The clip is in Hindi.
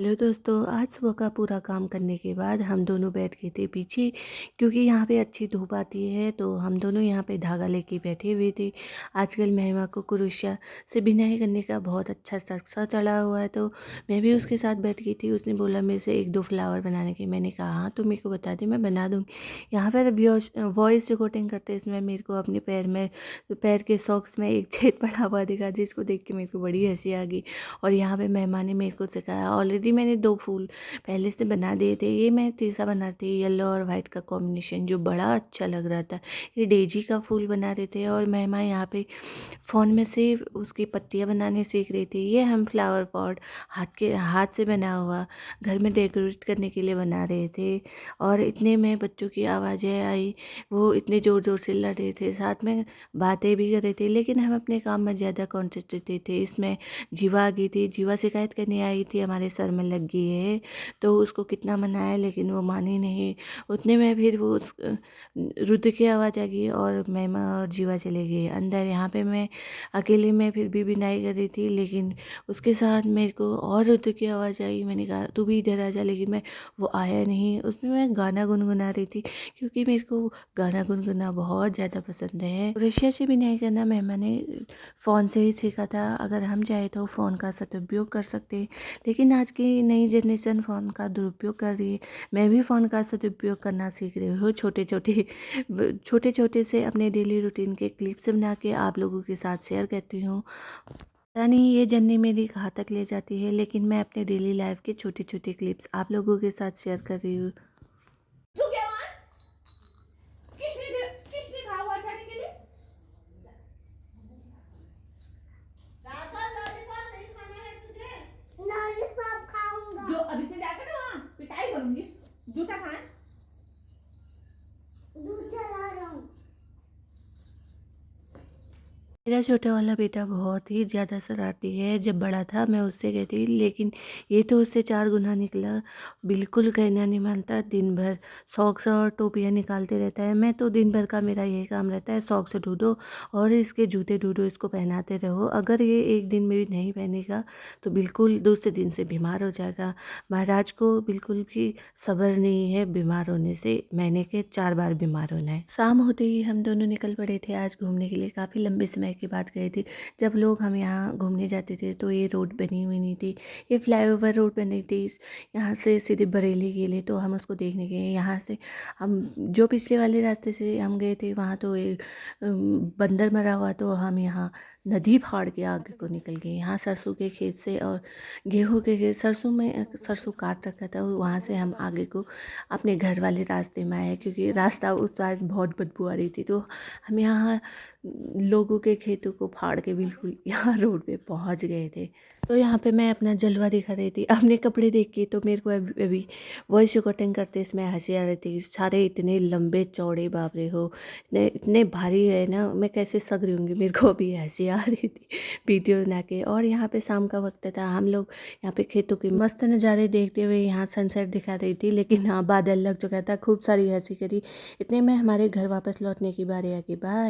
हेलो दोस्तों, आज सुबह का पूरा काम करने के बाद हम दोनों बैठ गए थे पीछे, क्योंकि यहाँ पे अच्छी धूप आती है। तो हम दोनों यहाँ पे धागा लेके बैठे हुए थे। आजकल महिमा को क्रोशिया से बिनाई करने का बहुत अच्छा शौक चढ़ा हुआ है, तो मैं भी उसके साथ बैठ गई थी। उसने बोला मेरे से एक दो फ्लावर बनाने के। मैंने कहा हाँ, तो मेरे को बता दे, मैं बना दूँगी। यहाँ पर वॉइस रिकॉर्डिंग करते इसमें मेरे को अपने पैर के सॉक्स में एक छेद पड़ा हुआ दिखा, जिसको देख के मेरे को बड़ी हंसी आ गई। और यहाँ पे मेहमान ने मेरे को सिखाया। ऑलरेडी मैंने दो फूल पहले से बना दिए थे, ये मैं तीसरा बना रही थी। येलो और वाइट का कॉम्बिनेशन जो बड़ा अच्छा लग रहा था। ये डेजी का फूल बना रहे थे और मेहमान यहाँ पे फ़ोन में से उसकी पत्तियाँ बनाने सीख रही थी। ये हम फ्लावर पॉट हाथ से बना हुआ घर में डेकोरेट करने के लिए बना रहे थे। और इतने में बच्चों की आवाज़ें आई, वो इतने ज़ोर ज़ोर से लड़ रहे थे, साथ में बातें भी कर रहे थे, लेकिन हम अपने काम में ज़्यादा कॉन्सेंट्रेटेड थे। इसमें जीवा आ गई थी। जीवा शिकायत करने आई थी हमारे सर में लग गई है, तो उसको कितना मनाया लेकिन वो मानी नहीं। उतने में फिर वो रुद्र की आवाज़ आ गई और महिमा और जीवा चले गए अंदर। यहाँ पे मैं अकेले में फिर भी बिनाई कर रही थी, लेकिन उसके साथ मेरे को और रुद्र की आवाज़ आई। मैंने कहा तू भी इधर आ जा, लेकिन वो आया नहीं। उसमें मैं गाना गुनगुना रही थी, क्योंकि मेरे को गाना गुनगुना बहुत ज़्यादा पसंद है। रशिया से बिनाई करना महिमा ने फ़ोन से ही सीखा था। अगर हम चाहे तो फ़ोन का सदुपयोग कर सकते हैं, लेकिन आज की नई जनरेशन फ़ोन का दुरुपयोग कर रही है। मैं भी फ़ोन का सदुपयोग करना सीख रही हूँ। छोटे छोटे से अपने डेली रूटीन के क्लिप्स बना के आप लोगों के साथ शेयर करती हूँ। पता नहीं ये जर्नी मेरी कहाँ तक ले जाती है, लेकिन मैं अपने डेली लाइफ के छोटे छोटे क्लिप्स आप लोगों के साथ शेयर कर रही हूँ। तू क्या वहाँ? किसने कहा हुआ जाने के लिए? राधा लॉलीपॉप नहीं खाना है तुझे? लॉलीपॉप खाऊंगा। जो अभी से जाकर ना वहाँ पिटाई करूंगी। जूता कहाँ है? दूध चला रहा हूँ। मेरा छोटा वाला बेटा बहुत ही ज़्यादा शरारती है। जब बड़ा था मैं उससे कहती, लेकिन ये तो उससे 4 गुना निकला। बिल्कुल कहना नहीं मानता, दिन भर सॉक्स और टोपियाँ निकालते रहता है। मैं तो दिन भर का मेरा यही काम रहता है, सॉक्स ढूंढो और इसके जूते ढूंढो, इसको पहनाते रहो। अगर ये एक दिन में भी नहीं पहनेगा तो बिल्कुल दूसरे दिन से बीमार हो जाएगा। महाराज को बिल्कुल भी सब्र नहीं है बीमार होने से। महीने के 4 बार बीमार होना है। शाम होते ही हम दोनों निकल पड़े थे आज घूमने के लिए। काफ़ी लंबे समय के बाद गए थे। जब लोग हम यहाँ घूमने जाते थे तो ये रोड बनी हुई नहीं थी, ये फ्लाईओवर रोड बनी थी। यहाँ से सीधे बरेली के लिए, तो हम उसको देखने गए। यहाँ से हम जो पिछले वाले रास्ते से हम गए थे वहाँ तो एक बंदर मरा हुआ, तो हम यहाँ नदी फाड़ के आगे को निकल गए। यहाँ सरसों के खेत से और गेहूँ के खेत, सरसों काट रखा था, वहाँ से हम आगे को अपने घर वाले रास्ते में आए, क्योंकि रास्ता उस साइड बहुत बदबू आ रही थी। तो हम यहाँ लोगों के खेतों को फाड़ के बिल्कुल यहाँ रोड पे पहुँच गए थे। तो यहाँ पे मैं अपना जलवा दिखा रही थी अपने कपड़े देख के। तो मेरे को अभी वॉइस रिकॉर्डिंग करते इसमें हंसी आ रही थी। सारे इतने लंबे चौड़े, बाप रे हो, इतने भारी है ना, मैं कैसे सग रही होंगी। मेरे को अभी हंसी आ रही थी वीडियो बना के। और यहाँ पे शाम का वक्त था, हम लोग यहाँ पे खेतों के मस्त नज़ारे देखते हुए यहाँ सनसेट दिखा रही थी। लेकिन हाँ, बादल लग चुका था। खूब सारी हंसी करी। इतने में हमारे घर वापस लौटने की बारी आ गई। बाय।